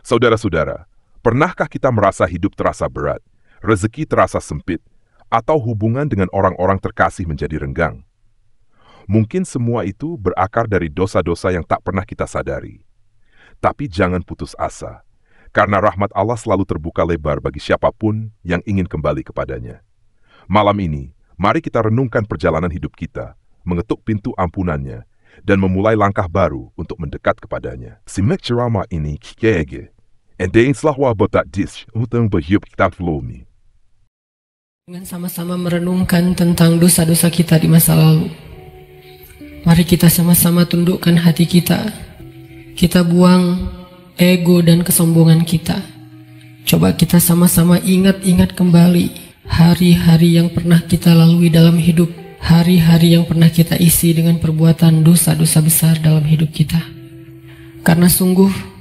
Saudara-saudara, pernahkah kita merasa hidup terasa berat, rezeki terasa sempit, atau hubungan dengan orang-orang terkasih menjadi renggang? Mungkin semua itu berakar dari dosa-dosa yang tak pernah kita sadari. Tapi jangan putus asa, karena rahmat Allah selalu terbuka lebar bagi siapapun yang ingin kembali kepadanya. Malam ini, mari kita renungkan perjalanan hidup kita, mengetuk pintu ampunannya, dan memulai langkah baru untuk mendekat kepadanya. Simak ceramah ini kikege, en deinslah wabotak dis utang berhiup kita flomi. Dengan sama-sama merenungkan tentang dosa-dosa kita di masa lalu, mari kita sama-sama tundukkan hati kita. Kita buang ego dan kesombongan kita. Coba kita sama-sama ingat-ingat kembali hari-hari yang pernah kita lalui dalam hidup. Hari-hari yang pernah kita isi dengan perbuatan dosa-dosa besar dalam hidup kita. Karena sungguh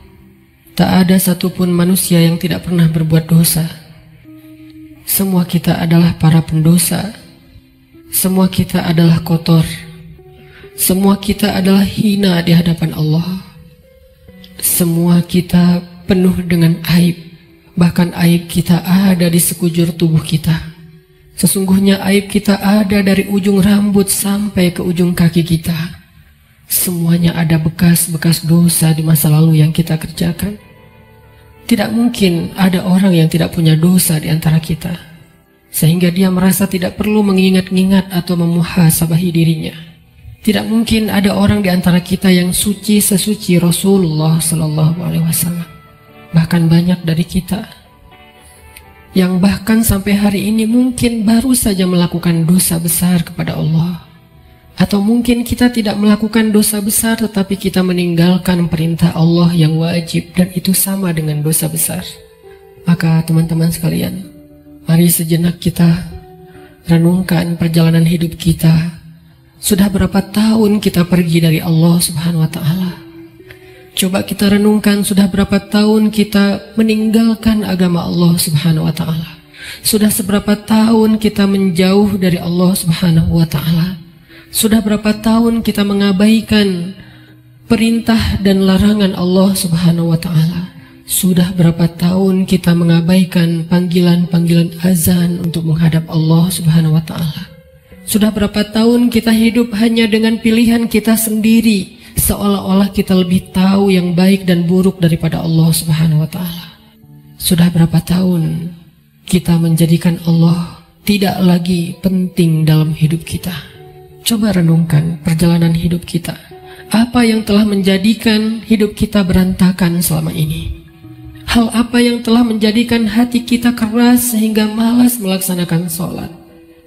tak ada satupun manusia yang tidak pernah berbuat dosa. Semua kita adalah para pendosa. Semua kita adalah kotor. Semua kita adalah hina di hadapan Allah. Semua kita penuh dengan aib. Bahkan aib kita ada di sekujur tubuh kita. Sesungguhnya aib kita ada dari ujung rambut sampai ke ujung kaki kita. Semuanya ada bekas-bekas dosa di masa lalu yang kita kerjakan. Tidak mungkin ada orang yang tidak punya dosa di antara kita, sehingga dia merasa tidak perlu mengingat-ingat atau memuhasabahi dirinya. Tidak mungkin ada orang di antara kita yang suci sesuci Rasulullah SAW. Bahkan banyak dari kita yang bahkan sampai hari ini mungkin baru saja melakukan dosa besar kepada Allah. Atau mungkin kita tidak melakukan dosa besar tetapi kita meninggalkan perintah Allah yang wajib, dan itu sama dengan dosa besar. Maka teman-teman sekalian, mari sejenak kita renungkan perjalanan hidup kita. Sudah berapa tahun kita pergi dari Allah Subhanahu wa Ta'ala? Coba kita renungkan, sudah berapa tahun kita meninggalkan agama Allah Subhanahu wa Ta'ala? Sudah seberapa tahun kita menjauh dari Allah Subhanahu wa Ta'ala? Sudah berapa tahun kita mengabaikan perintah dan larangan Allah Subhanahu wa Ta'ala? Sudah berapa tahun kita mengabaikan panggilan-panggilan azan untuk menghadap Allah Subhanahu wa Ta'ala? Sudah berapa tahun kita hidup hanya dengan pilihan kita sendiri, seolah-olah kita lebih tahu yang baik dan buruk daripada Allah Subhanahu wa Ta'ala. Sudah berapa tahun kita menjadikan Allah tidak lagi penting dalam hidup kita? Coba renungkan perjalanan hidup kita. Apa yang telah menjadikan hidup kita berantakan selama ini? Hal apa yang telah menjadikan hati kita keras sehingga malas melaksanakan sholat?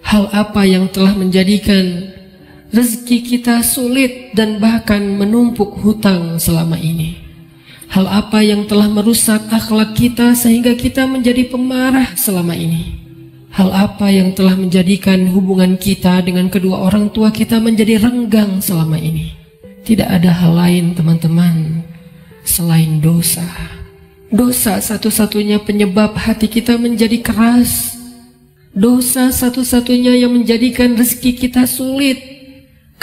Hal apa yang telah menjadikan rezeki kita sulit dan bahkan menumpuk hutang selama ini? Hal apa yang telah merusak akhlak kita sehingga kita menjadi pemarah selama ini? Hal apa yang telah menjadikan hubungan kita dengan kedua orang tua kita menjadi renggang selama ini? Tidak ada hal lain teman-teman selain dosa. Dosa satu-satunya penyebab hati kita menjadi keras. Dosa satu-satunya yang menjadikan rezeki kita sulit.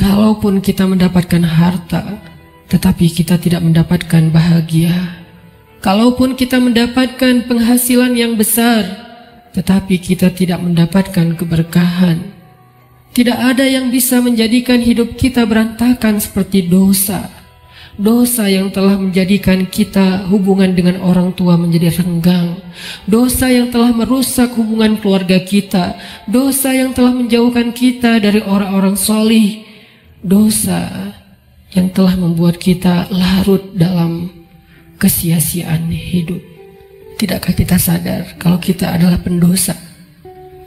Kalaupun kita mendapatkan harta, tetapi kita tidak mendapatkan bahagia. Kalaupun kita mendapatkan penghasilan yang besar, tetapi kita tidak mendapatkan keberkahan. Tidak ada yang bisa menjadikan hidup kita berantakan seperti dosa. Dosa yang telah menjadikan kita hubungan dengan orang tua menjadi renggang. Dosa yang telah merusak hubungan keluarga kita. Dosa yang telah menjauhkan kita dari orang-orang solih. Dosa yang telah membuat kita larut dalam kesia-siaan hidup. Tidakkah kita sadar kalau kita adalah pendosa?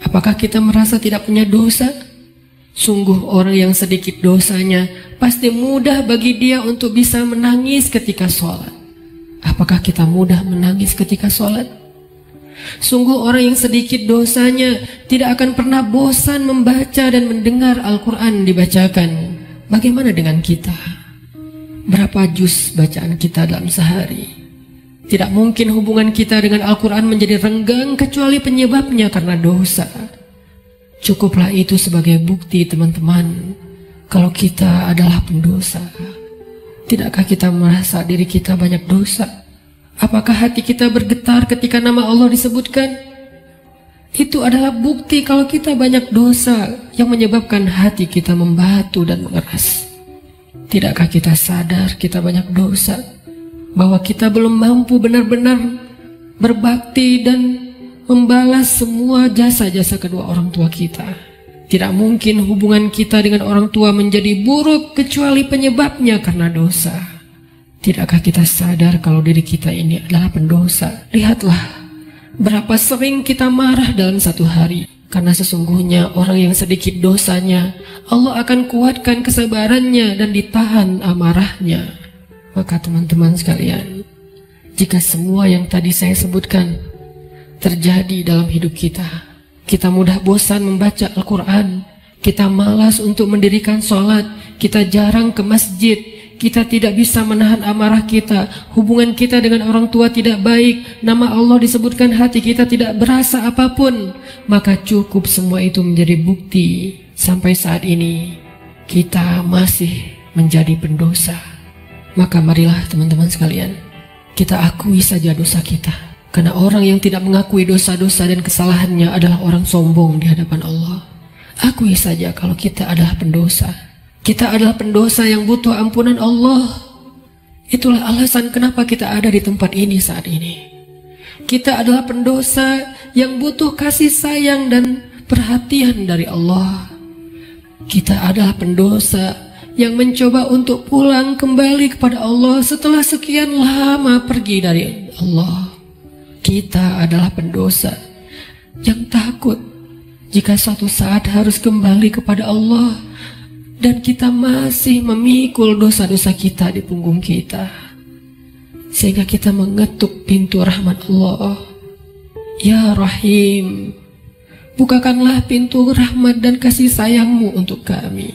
Apakah kita merasa tidak punya dosa? Sungguh orang yang sedikit dosanya pasti mudah bagi dia untuk bisa menangis ketika sholat. Apakah kita mudah menangis ketika sholat? Sungguh orang yang sedikit dosanya tidak akan pernah bosan membaca dan mendengar Al-Quran dibacakan. Bagaimana dengan kita? Berapa juz bacaan kita dalam sehari? Tidak mungkin hubungan kita dengan Al-Quran menjadi renggang kecuali penyebabnya karena dosa. Cukuplah itu sebagai bukti teman-teman kalau kita adalah pendosa. Tidakkah kita merasa diri kita banyak dosa? Apakah hati kita bergetar ketika nama Allah disebutkan? Itu adalah bukti kalau kita banyak dosa yang menyebabkan hati kita membatu dan mengeras. Tidakkah kita sadar kita banyak dosa, bahwa kita belum mampu benar-benar berbakti dan membalas semua jasa-jasa kedua orang tua kita? Tidak mungkin hubungan kita dengan orang tua menjadi buruk kecuali penyebabnya karena dosa. Tidakkah kita sadar kalau diri kita ini adalah pendosa? Lihatlah berapa sering kita marah dalam satu hari. Karena sesungguhnya orang yang sedikit dosanya, Allah akan kuatkan kesabarannya dan ditahan amarahnya. Maka teman-teman sekalian, jika semua yang tadi saya sebutkan terjadi dalam hidup kita, kita mudah bosan membaca Al-Quran, kita malas untuk mendirikan sholat, kita jarang ke masjid, kita tidak bisa menahan amarah kita, hubungan kita dengan orang tua tidak baik, nama Allah disebutkan hati kita tidak berasa apapun, maka cukup semua itu menjadi bukti sampai saat ini kita masih menjadi pendosa. Maka marilah teman-teman sekalian, kita akui saja dosa kita. Karena orang yang tidak mengakui dosa-dosa dan kesalahannya adalah orang sombong di hadapan Allah. Akui saja kalau kita adalah pendosa. Kita adalah pendosa yang butuh ampunan Allah. Itulah alasan kenapa kita ada di tempat ini saat ini. Kita adalah pendosa yang butuh kasih sayang dan perhatian dari Allah. Kita adalah pendosa yang mencoba untuk pulang kembali kepada Allah setelah sekian lama pergi dari Allah. Kita adalah pendosa yang takut jika suatu saat harus kembali kepada Allah, dan kita masih memikul dosa-dosa kita di punggung kita, sehingga kita mengetuk pintu rahmat Allah. Ya Rahim, bukakanlah pintu rahmat dan kasih sayangmu untuk kami.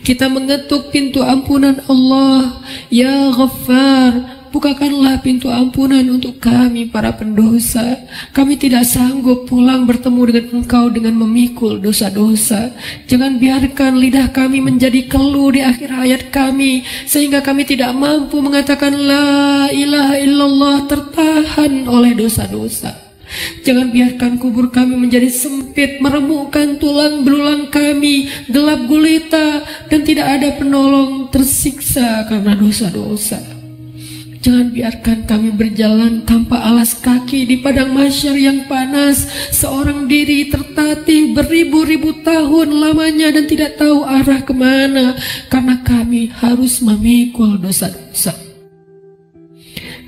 Kita mengetuk pintu ampunan Allah. Ya Ghaffar, bukakanlah pintu ampunan untuk kami para pendosa. Kami tidak sanggup pulang bertemu dengan Engkau dengan memikul dosa-dosa. Jangan biarkan lidah kami menjadi keluh di akhir hayat kami, sehingga kami tidak mampu mengatakan La ilaha illallah, tertahan oleh dosa-dosa. Jangan biarkan kubur kami menjadi sempit, meremukkan tulang belulang kami, gelap gulita, dan tidak ada penolong, tersiksa karena dosa-dosa. Jangan biarkan kami berjalan tanpa alas kaki di padang mahsyar yang panas, seorang diri tertatih beribu-ribu tahun lamanya dan tidak tahu arah kemana, karena kami harus memikul dosa-dosa.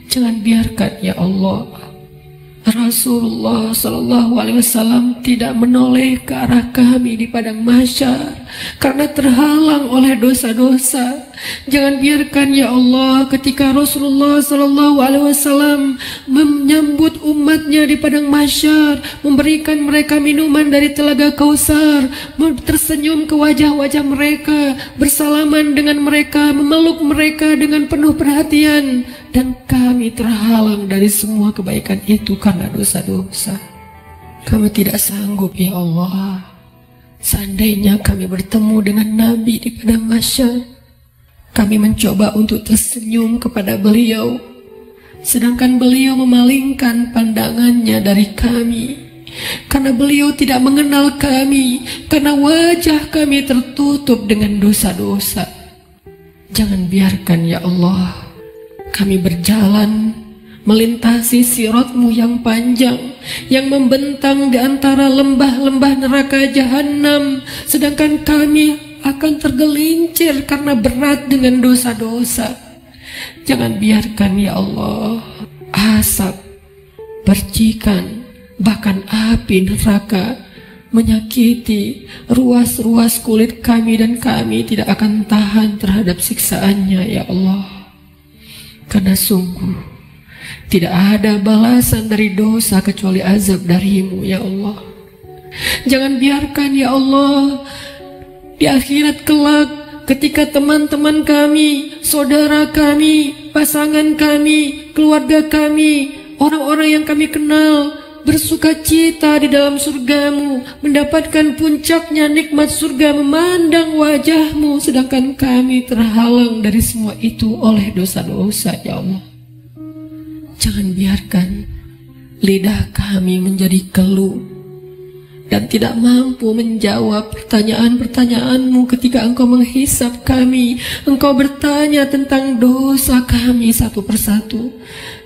Jangan biarkan ya Allah Rasulullah SAW tidak menoleh ke arah kami di padang mahsyar karena terhalang oleh dosa-dosa. Jangan biarkan ya Allah ketika Rasulullah SAW menyambut umatnya di padang mahsyar, memberikan mereka minuman dari telaga Kausar, tersenyum ke wajah-wajah mereka, bersalaman dengan mereka, memeluk mereka dengan penuh perhatian, dan kami terhalang dari semua kebaikan itu karena dosa-dosa. Kami tidak sanggup ya Allah. Seandainya kami bertemu dengan Nabi di padang mahsyar, kami mencoba untuk tersenyum kepada beliau, sedangkan beliau memalingkan pandangannya dari kami, karena beliau tidak mengenal kami, karena wajah kami tertutup dengan dosa-dosa. Jangan biarkan ya Allah kami berjalan melintasi siratmu yang panjang, yang membentang di antara lembah-lembah neraka jahanam, sedangkan kami akan tergelincir karena berat dengan dosa-dosa. Jangan biarkan ya Allah asap, percikan, bahkan api neraka menyakiti ruas-ruas kulit kami, dan kami tidak akan tahan terhadap siksaannya ya Allah. Karena sungguh tidak ada balasan dari dosa kecuali azab darimu ya Allah. Jangan biarkan ya Allah di akhirat kelak ketika teman-teman kami, saudara kami, pasangan kami, keluarga kami, orang-orang yang kami kenal bersuka cita di dalam surgamu, mendapatkan puncaknya nikmat surga, memandang wajahmu, sedangkan kami terhalang dari semua itu oleh dosa-dosa ya Allah. Jangan biarkan lidah kami menjadi keluh dan tidak mampu menjawab pertanyaan-pertanyaan-Mu ketika Engkau menghisap kami. Engkau bertanya tentang dosa kami satu persatu.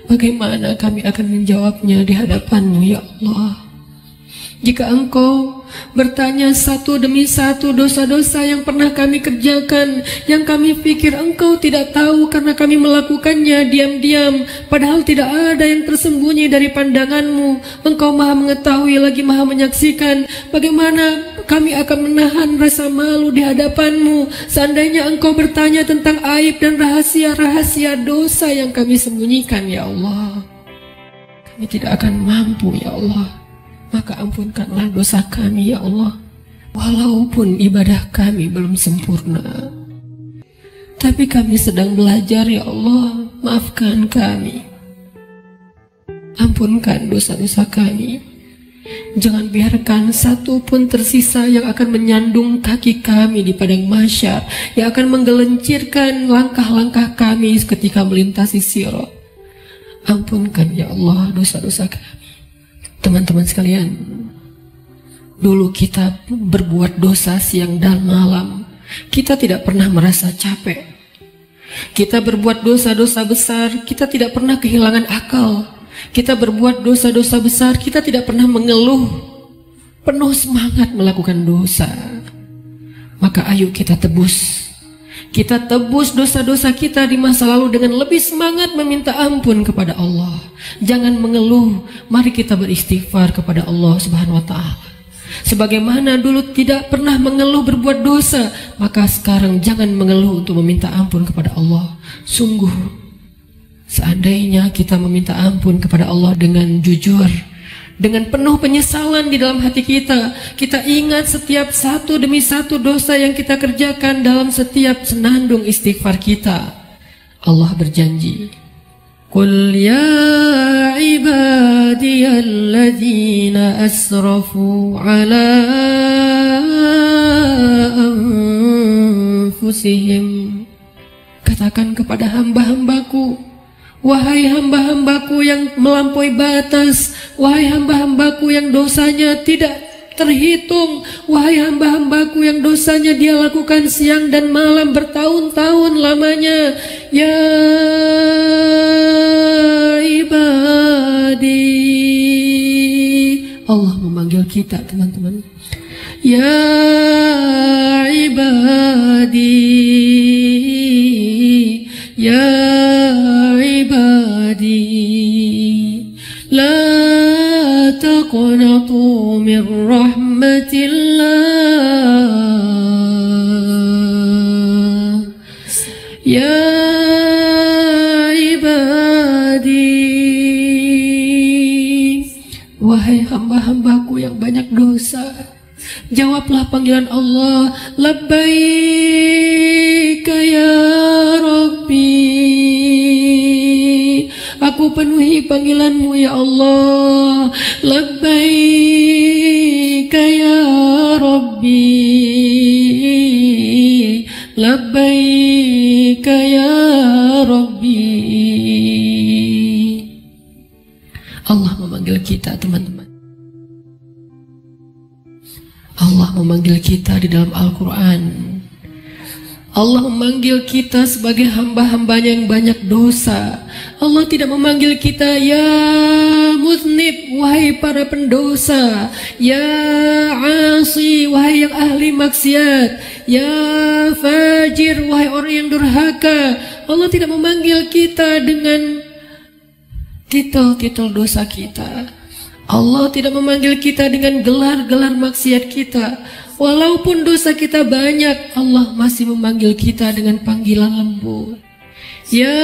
Bagaimana kami akan menjawabnya di hadapan-Mu, ya Allah? Jika Engkau bertanya satu demi satu dosa-dosa yang pernah kami kerjakan, yang kami pikir Engkau tidak tahu karena kami melakukannya diam-diam, padahal tidak ada yang tersembunyi dari pandangan-Mu. Engkau Maha mengetahui lagi Maha menyaksikan. Bagaimana kami akan menahan rasa malu di hadapan-Mu seandainya Engkau bertanya tentang aib dan rahasia-rahasia dosa yang kami sembunyikan, ya Allah? Kami tidak akan mampu, ya Allah. Maka ampunkanlah dosa kami, ya Allah. Walaupun ibadah kami belum sempurna, tapi kami sedang belajar, ya Allah. Maafkan kami. Ampunkan dosa-dosa kami. Jangan biarkan satu pun tersisa yang akan menyandung kaki kami di padang mahsyar, yang akan menggelincirkan langkah-langkah kami ketika melintasi sirat. Ampunkan, ya Allah, dosa-dosa kami. Teman-teman sekalian, dulu kita berbuat dosa siang dan malam. Kita tidak pernah merasa capek. Kita berbuat dosa-dosa besar, kita tidak pernah kehilangan akal. Kita berbuat dosa-dosa besar, kita tidak pernah mengeluh. Penuh semangat melakukan dosa. Maka ayo kita tebus. Kita tebus dosa-dosa kita di masa lalu dengan lebih semangat meminta ampun kepada Allah. Jangan mengeluh. Mari kita beristighfar kepada Allah Subhanahu wa Ta'ala. Sebagaimana dulu tidak pernah mengeluh berbuat dosa, maka sekarang jangan mengeluh untuk meminta ampun kepada Allah. Sungguh, seandainya kita meminta ampun kepada Allah dengan jujur, dengan penuh penyesalan di dalam hati kita, kita ingat setiap satu demi satu dosa yang kita kerjakan dalam setiap senandung istighfar kita. Allah berjanji, Qul ya ibadiyalladzina asrafu ala anfusihim. Katakan kepada hamba-hambaku, wahai hamba-hambaku yang melampaui batas, wahai hamba-hambaku yang dosanya tidak terhitung, wahai hamba-hambaku yang dosanya dia lakukan siang dan malam bertahun-tahun lamanya. Ya ibadi, Allah memanggil kita, teman-teman. Ya ibadi, ya ibadi, la taqnatu min rahmatillah. Ya ibadi, wahai hamba-hambaku yang banyak dosa, jawablah panggilan Allah. Labbaik ya Rabbi, aku penuhi panggilanmu ya Allah. Labbaik ya Rabbi, labbaik ya Rabbi. Allah memanggil kita, teman-teman. Allah memanggil kita di dalam Al-Quran. Allah memanggil kita sebagai hamba-hambanya yang banyak dosa. Allah tidak memanggil kita ya muznib, wahai para pendosa, ya asi, wahai yang ahli maksiat, ya fajir, wahai orang yang durhaka. Allah tidak memanggil kita dengan titel-titel dosa kita. Allah tidak memanggil kita dengan gelar-gelar maksiat kita. Walaupun dosa kita banyak, Allah masih memanggil kita dengan panggilan lembut. Ya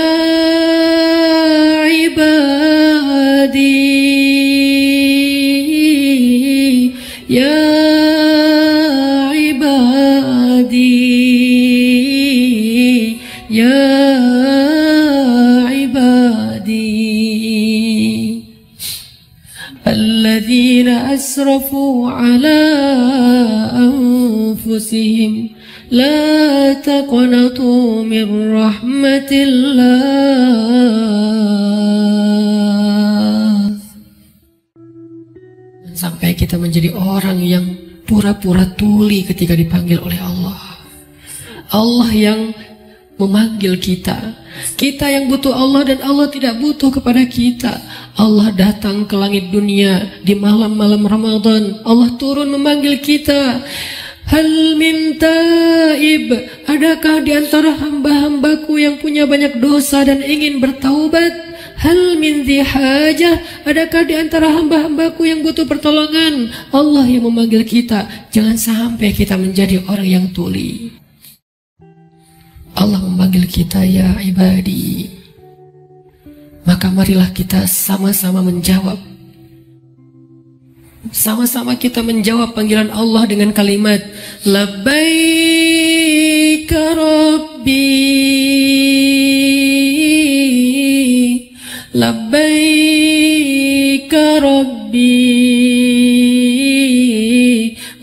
ibadi, ya ibadi, ya ibadi, alladzina asrafu ala anfusihim la taqnatu min rahmatillah. kita menjadi orang yang pura-pura tuli ketika dipanggil oleh Allah. Allah yang memanggil kita. Kita yang butuh Allah dan Allah tidak butuh kepada kita. Allah datang ke langit dunia di malam-malam Ramadan. Allah turun memanggil kita. Hal min taib, adakah di antara hamba-hambaku yang punya banyak dosa dan ingin bertaubat? Hal min dhi hajah, adakah di antara hamba-hambaku yang butuh pertolongan? Allah yang memanggil kita. Jangan sampai kita menjadi orang yang tuli. Allah memanggil kita, ya ibadi. Maka marilah kita sama-sama menjawab. Sama-sama kita menjawab panggilan Allah dengan kalimat Labbaik Rabbi, Labbaik Rabbi,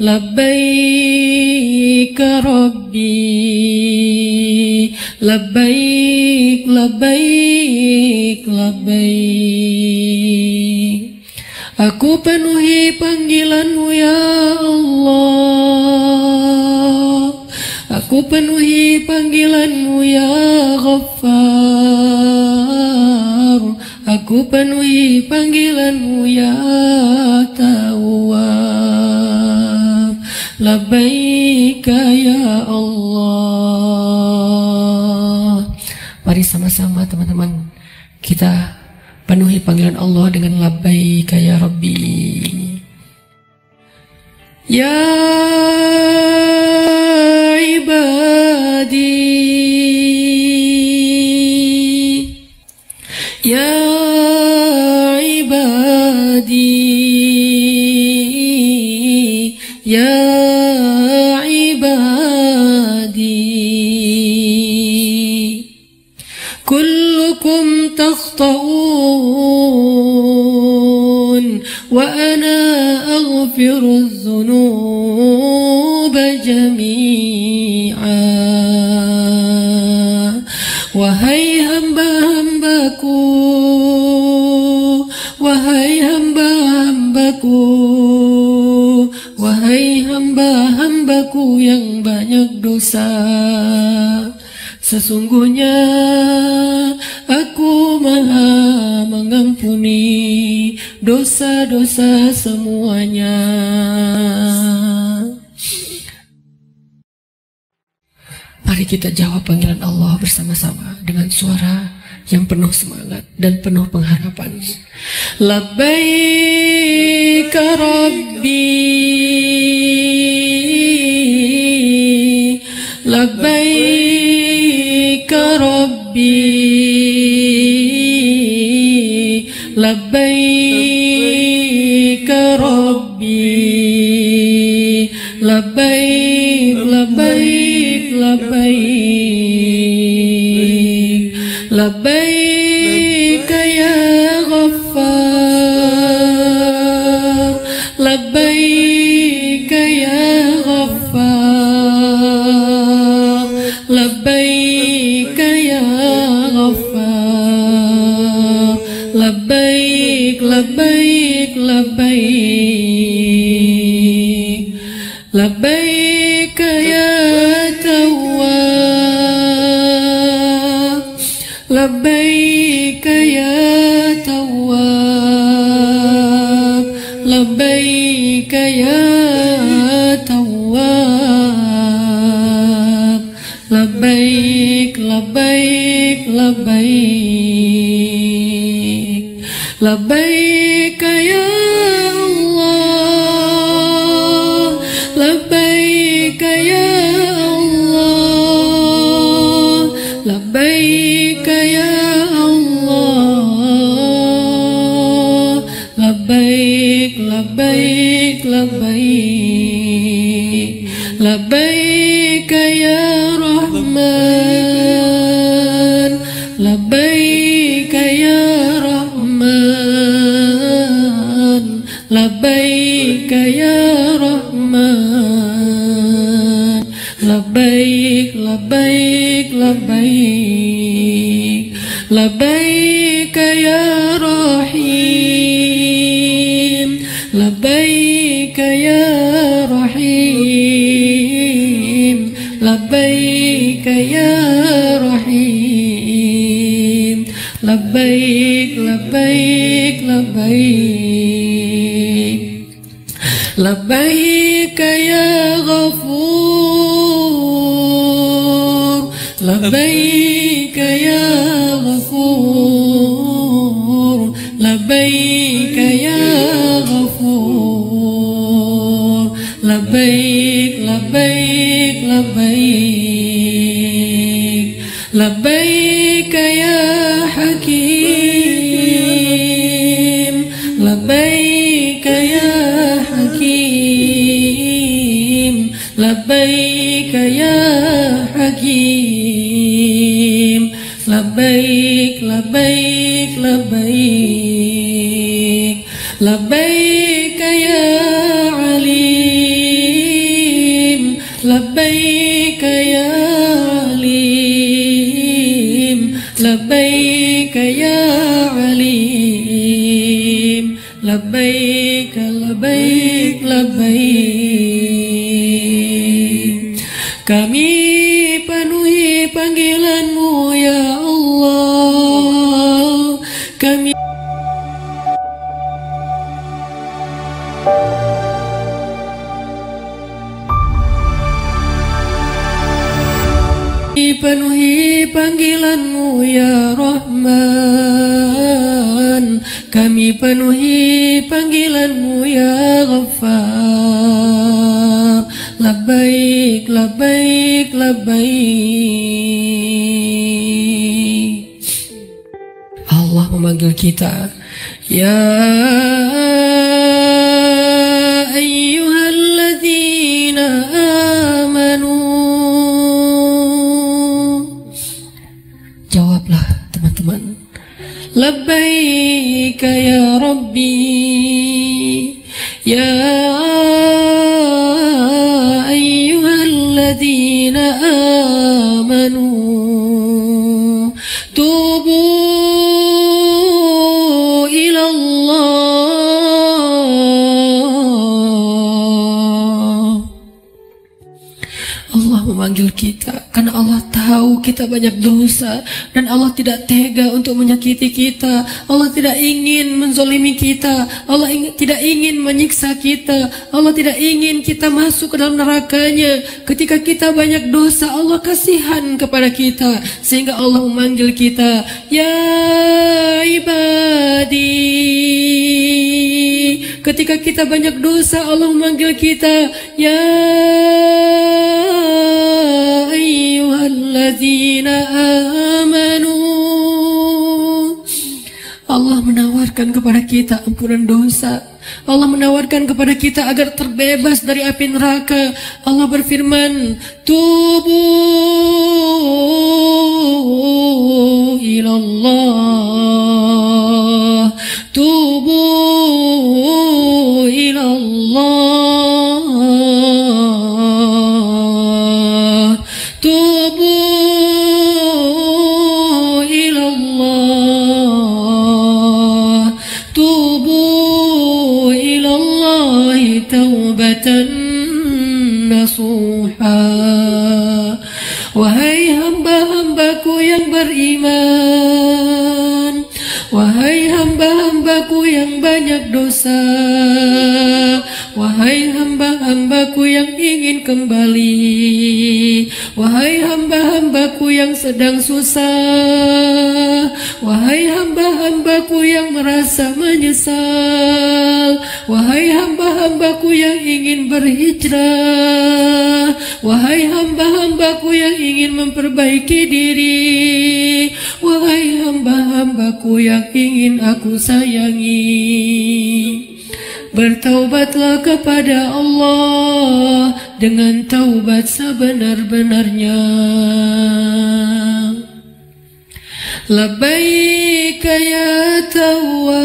Labbaik Rabbi, Labbaik, Labbaik, Labbaik. Aku penuhi panggilan-Mu ya Allah. Aku penuhi panggilan-Mu ya Ghaffar. Aku penuhi panggilan-Mu ya Tawwab. Labbaika ya Allah. Mari sama-sama teman-teman kita penuhi panggilan Allah dengan labbaika ya Rabbi. Ya ibadi, ya ibadi, ya ibadi, kullukum تخطئون وأنا أغفر الذنوب جميعا. Wahai hamba-hambaku, wahai hamba-hambaku, wahai hamba-hambaku yang banyak dosa, sesungguhnya Aku Maha mengampuni dosa-dosa semuanya. Mari kita jawab panggilan Allah bersama-sama dengan suara yang penuh semangat dan penuh pengharapan. Labbaik Rabbi, Labbaik Rabbi, Labbaik Rabbi, Labbaik, Labbaik, Labbaik, Labbaik ya Ghaffar, Labbaik ya Ghaffar, Labbaik ya Ghaffar, Labbaik, Labbaik, Labbaik, Labbaik ya Tawwab, Labbaik ya Tawwab, Labbaik ya Tawwab, Labbaik, Labbaik, Labbaik, Labbaik ya Allah, Labbaik ya Allah, Labbaik ya Allah, Labbaik, Labbaik, Labbaik, Labbaik ya Rahman, Labbaik ya Rahman, Labbaik ya Rahman, Labbaik, Labbaik, Labbaik, Labbaik ya Rahim, Labbaik Rahim, labbaik ya Rahim, labbaik, labbaik, labbaik, labbaik ya Ghafur, labbaik ya Ghafur, labbaik ya Ghafur, labbaik, labbaik, labbaik, labbaik ya Hakim, labbaik ya Hakim, labbaik ya Hakim, labbaik, labbaik, labbaik, labbaik ya Alim, labbaik ya Alim, labbaik ya Alim, labbaik, labbaik, labbaik. Kami penuhi panggilan-Mu ya Allah, kami penuhi panggilan-Mu ya Rahman, kami penuhi panggilan-Mu ya Ghaffar, labbaik, labbaik, labbaik. Allah memanggil kita, ya ayyuhalladzina amanu. Jawablah teman-teman, labbaik ya Rabbi, ya ayyuhalladzina amanu, tubu ila Allah. Allah memanggil kita karena Allah tahu kita banyak dosa dan Allah tidak tega untuk menyakiti kita. Allah tidak ingin menzolimi kita. Allah tidak ingin menyiksa kita. Allah tidak ingin kita masuk ke dalam nerakanya. Ketika kita banyak dosa, Allah kasihan kepada kita sehingga Allah memanggil kita, ya ibadi. Ketika kita banyak dosa, Allah memanggil kita, ya ayyuhalladzina amanu. Allah menawarkan kepada kita ampunan dosa. Allah menawarkan kepada kita agar terbebas dari api neraka. Allah berfirman, tubu ilallah, tubu ilallah, tubu ilallah, tubu ilallah taubatan nasuha. Wahai hamba-hambaku yang beriman, wahai hamba-hambaku yang banyak dosa, wahai hamba-hambaku yang ingin kembali, wahai hamba-hambaku yang sedang susah, wahai hamba-hambaku yang merasa menyesal, wahai hamba-hambaku yang ingin berhijrah, wahai hamba-hambaku yang ingin memperbaiki diri, wahai hamba-hambaku yang ingin aku sayangi, bertaubatlah kepada Allah dengan taubat sebenar-benarnya. Labbaik ya Tawwab,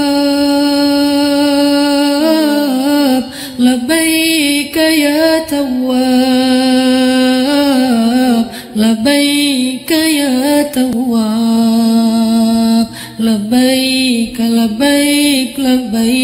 labbaik ya Tawwab, labbaik ya Tawwab, labbaik, labbaik, labbaik.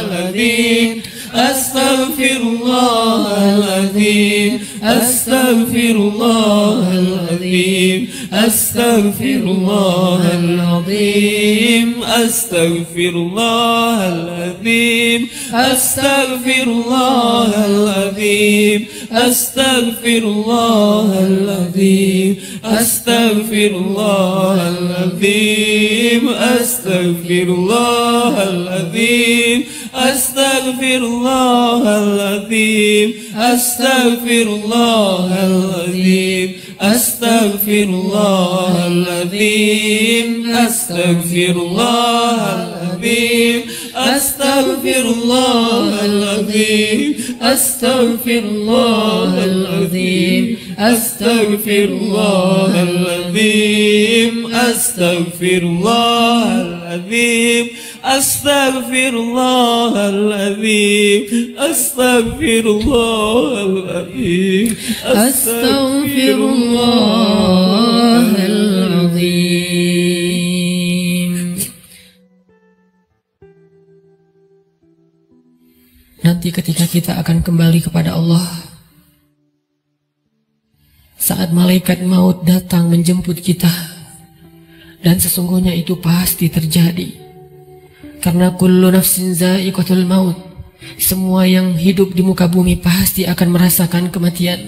العظيم أستغفر الله العظيم أستغفر الله العظيم أستغفر الله العظيم أستغفر الله العظيم أستغفر الله العظيم أستغفر الله العظيم أستغفر الله العظيم أستغفر الله العظيم أستغفر الله العظيم أستغفر الله العظيم أستغفر الله العظيم أستغفر الله العظيم أستغفر الله العظيم أستغفر الله العظيم أستغفر الله العظيم أستغفر الله العظيم أستغفر الله العظيم أستغفر الله العظيم أستغفر الله العظيم. Nanti ketika kita akan kembali kepada Allah, saat malaikat maut datang menjemput kita, dan sesungguhnya itu pasti terjadi. Karena kullu nafsin za'iqatul maut, semua yang hidup di muka bumi pasti akan merasakan kematian.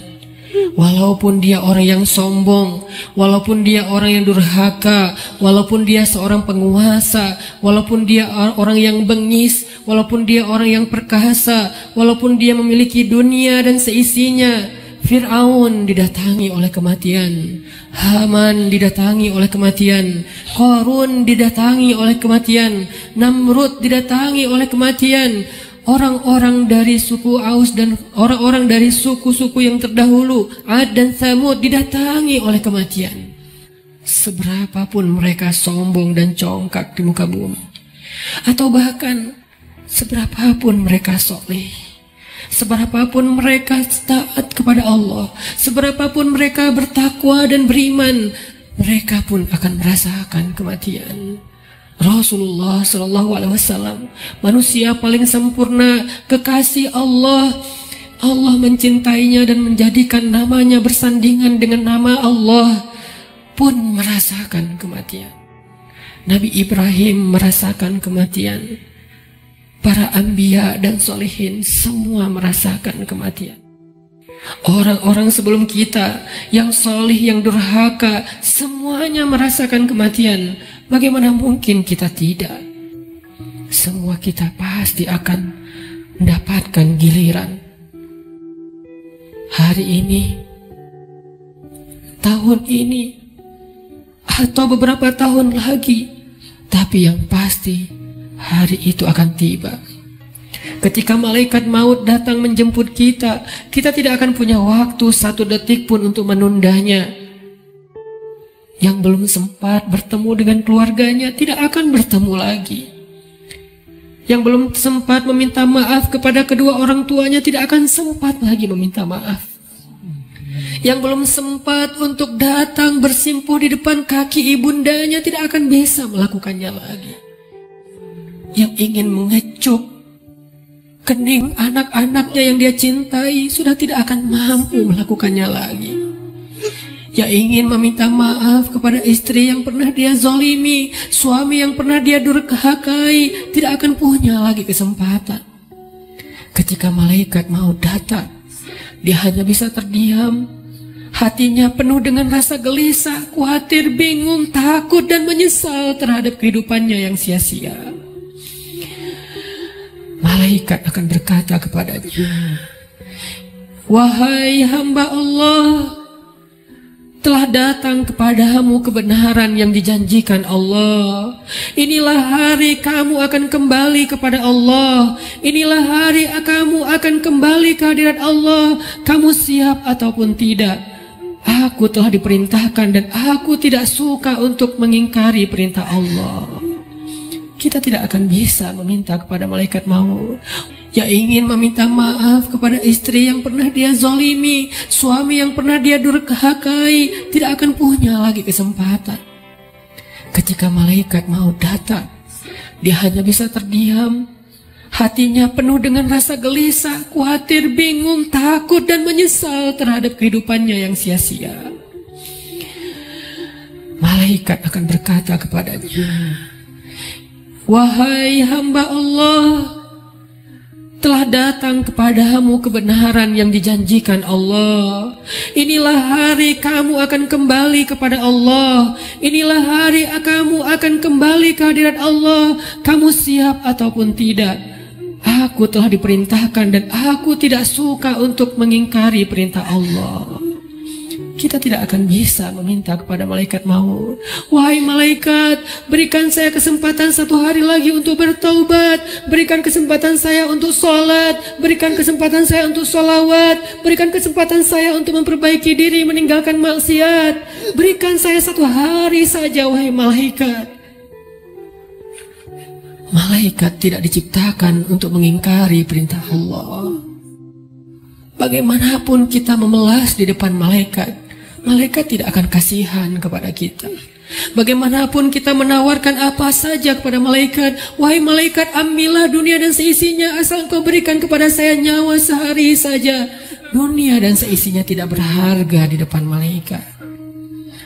Walaupun dia orang yang sombong, walaupun dia orang yang durhaka, walaupun dia seorang penguasa, walaupun dia orang yang bengis, walaupun dia orang yang perkasa, walaupun dia memiliki dunia dan seisinya. Fir'aun didatangi oleh kematian, Haman didatangi oleh kematian, Qarun didatangi oleh kematian, Namrud didatangi oleh kematian. Orang-orang dari suku Aus dan orang-orang dari suku-suku yang terdahulu, Ad dan Tsamud, didatangi oleh kematian. Seberapapun mereka sombong dan congkak di muka bumi, atau bahkan seberapapun mereka soleh, seberapapun mereka taat kepada Allah, seberapapun mereka bertakwa dan beriman, mereka pun akan merasakan kematian. Rasulullah Shallallahu Alaihi Wasallam, manusia paling sempurna, kekasih Allah. Allah mencintainya dan menjadikan namanya bersandingan dengan nama Allah, pun merasakan kematian. Nabi Ibrahim merasakan kematian. Para anbiya dan solihin semua merasakan kematian. Orang-orang sebelum kita yang solih, yang durhaka, semuanya merasakan kematian. Bagaimana mungkin kita tidak? Semua kita pasti akan mendapatkan giliran. Hari ini, tahun ini, atau beberapa tahun lagi. Tapi yang pasti, hari itu akan tiba. Ketika malaikat maut datang menjemput kita, kita tidak akan punya waktu satu detik pun untuk menundanya. Yang belum sempat bertemu dengan keluarganya tidak akan bertemu lagi. Yang belum sempat meminta maaf kepada kedua orang tuanya tidak akan sempat lagi meminta maaf. Yang belum sempat untuk datang bersimpuh di depan kaki ibundanya tidak akan bisa melakukannya lagi. Yang ingin mengecup kening anak-anaknya yang dia cintai sudah tidak akan mampu melakukannya lagi. Yang ingin meminta maaf kepada istri yang pernah dia zalimi, suami yang pernah dia durhakai, tidak akan punya lagi kesempatan. Ketika malaikat mau datang, dia hanya bisa terdiam. Hatinya penuh dengan rasa gelisah, khawatir, bingung, takut, dan menyesal terhadap kehidupannya yang sia-sia. Malaikat akan berkata kepadanya, "Wahai hamba Allah, telah datang kepadamu kebenaran yang dijanjikan Allah. Inilah hari kamu akan kembali kepada Allah. Inilah hari kamu akan kembali ke hadirat Allah. Kamu siap ataupun tidak. Aku telah diperintahkan dan aku tidak suka untuk mengingkari perintah Allah." Kita tidak akan bisa meminta kepada malaikat maut yang ingin meminta maaf kepada istri yang pernah dia zalimi, suami yang pernah dia durhakai, tidak akan punya lagi kesempatan. Ketika malaikat mau datang, dia hanya bisa terdiam. Hatinya penuh dengan rasa gelisah, khawatir, bingung, takut, dan menyesal terhadap kehidupannya yang sia-sia. Malaikat akan berkata kepadanya, "Wahai hamba Allah, telah datang kepadamu kebenaran yang dijanjikan Allah. Inilah hari kamu akan kembali kepada Allah. Inilah hari kamu akan kembali ke hadirat Allah. Kamu siap ataupun tidak? Aku telah diperintahkan dan aku tidak suka untuk mengingkari perintah Allah." Kita tidak akan bisa meminta kepada malaikat maut, "Wahai malaikat, berikan saya kesempatan 1 hari lagi untuk bertaubat, berikan kesempatan saya untuk sholat, berikan kesempatan saya untuk sholawat, berikan kesempatan saya untuk memperbaiki diri, meninggalkan maksiat, berikan saya 1 hari saja, wahai malaikat." Malaikat tidak diciptakan untuk mengingkari perintah Allah. Bagaimanapun kita memelas di depan malaikat, malaikat tidak akan kasihan kepada kita. Bagaimanapun kita menawarkan apa saja kepada malaikat, "Wahai malaikat, ambillah dunia dan seisinya, asal engkau berikan kepada saya nyawa sehari saja." Dunia dan seisinya tidak berharga di depan malaikat.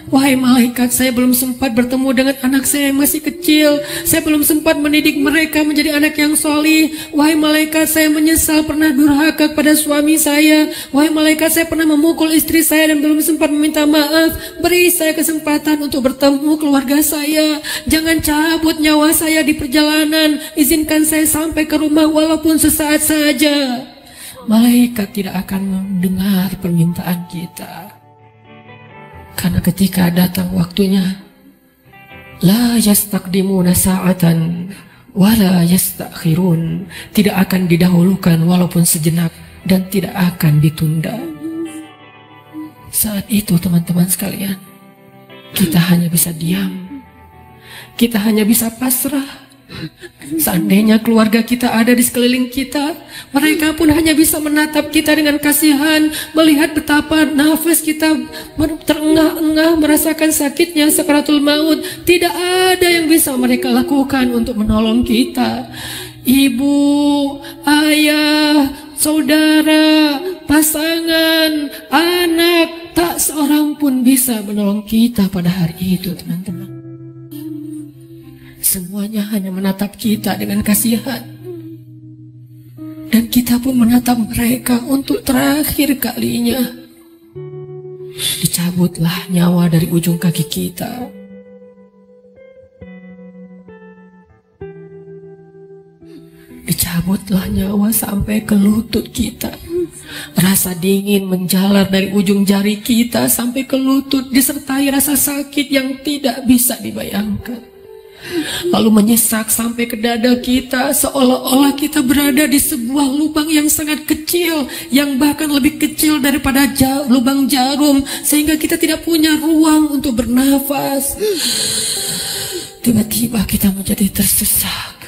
"Wahai malaikat, saya belum sempat bertemu dengan anak saya yang masih kecil. Saya belum sempat mendidik mereka menjadi anak yang solih. Wahai malaikat, saya menyesal pernah durhaka kepada suami saya. Wahai malaikat, saya pernah memukul istri saya dan belum sempat meminta maaf. Beri saya kesempatan untuk bertemu keluarga saya. Jangan cabut nyawa saya di perjalanan. Izinkan saya sampai ke rumah walaupun sesaat saja." Malaikat tidak akan mendengar permintaan kita. Karena ketika datang waktunya, la yastaqdimuna sa'atan wa la yastakhirun, tidak akan didahulukan walaupun sejenak dan tidak akan ditunda. Saat itu teman-teman sekalian, kita hanya bisa diam, kita hanya bisa pasrah. Seandainya keluarga kita ada di sekeliling kita, mereka pun hanya bisa menatap kita dengan kasihan, melihat betapa nafas kita terengah-engah, merasakan sakitnya sakaratul maut. Tidak ada yang bisa mereka lakukan untuk menolong kita. Ibu, ayah, saudara, pasangan, anak, tak seorang pun bisa menolong kita pada hari itu, teman-teman. Semuanya hanya menatap kita dengan kasihan. Dan kita pun menatap mereka untuk terakhir kalinya. Dicabutlah nyawa dari ujung kaki kita. Dicabutlah nyawa sampai ke lutut kita. Rasa dingin menjalar dari ujung jari kita sampai ke lutut, disertai rasa sakit yang tidak bisa dibayangkan. Lalu menyesak sampai ke dada kita, seolah-olah kita berada di sebuah lubang yang sangat kecil, yang bahkan lebih kecil daripada lubang jarum, sehingga kita tidak punya ruang untuk bernafas. Tiba-tiba kita menjadi tersesak.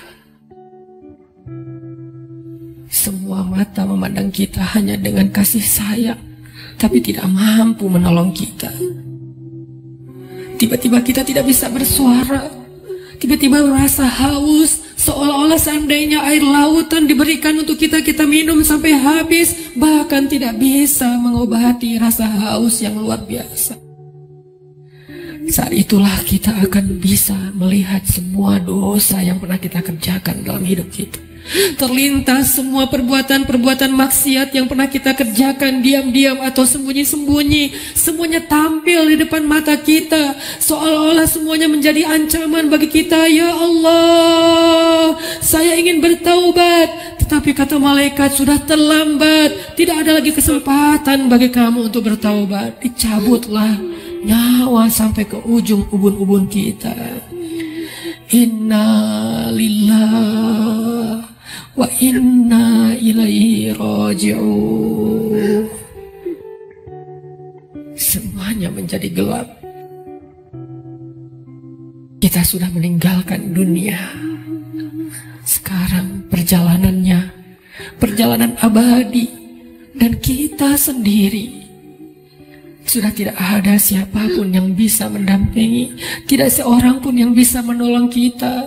Semua mata memandang kita hanya dengan kasih sayang, tapi tidak mampu menolong kita. Tiba-tiba kita tidak bisa bersuara. Tiba-tiba merasa haus, seolah-olah seandainya air lautan diberikan untuk kita minum sampai habis, bahkan tidak bisa mengobati rasa haus yang luar biasa. Saat itulah kita akan bisa melihat semua dosa yang pernah kita kerjakan dalam hidup kita. Terlintas semua perbuatan-perbuatan maksiat yang pernah kita kerjakan diam-diam atau sembunyi-sembunyi. Semuanya tampil di depan mata kita, seolah-olah semuanya menjadi ancaman bagi kita. Ya Allah, saya ingin bertaubat, tetapi kata malaikat sudah terlambat. Tidak ada lagi kesempatan bagi kamu untuk bertaubat. Dicabutlah nyawa sampai ke ujung ubun-ubun kita. Inna lillahi wa inna ilaihi raji'un. Semuanya menjadi gelap. Kita sudah meninggalkan dunia. Sekarang perjalanannya, perjalanan abadi, dan kita sendiri. Sudah tidak ada siapapun yang bisa mendampingi, tidak seorang pun yang bisa menolong kita.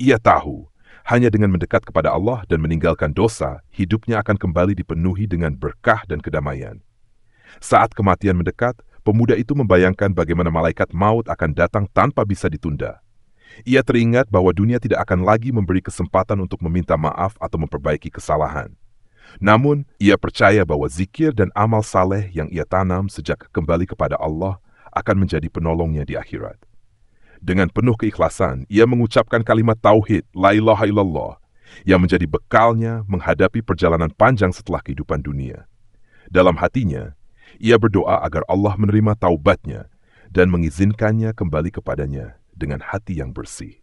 Ia tahu, hanya dengan mendekat kepada Allah dan meninggalkan dosa, hidupnya akan kembali dipenuhi dengan berkah dan kedamaian. Saat kematian mendekat, pemuda itu membayangkan bagaimana malaikat maut akan datang tanpa bisa ditunda. Ia teringat bahwa dunia tidak akan lagi memberi kesempatan untuk meminta maaf atau memperbaiki kesalahan. Namun, ia percaya bahwa zikir dan amal saleh yang ia tanam sejak kembali kepada Allah akan menjadi penolongnya di akhirat. Dengan penuh keikhlasan, ia mengucapkan kalimat tauhid, la ilaha illallah, yang menjadi bekalnya menghadapi perjalanan panjang setelah kehidupan dunia. Dalam hatinya, ia berdoa agar Allah menerima taubatnya dan mengizinkannya kembali kepadanya dengan hati yang bersih.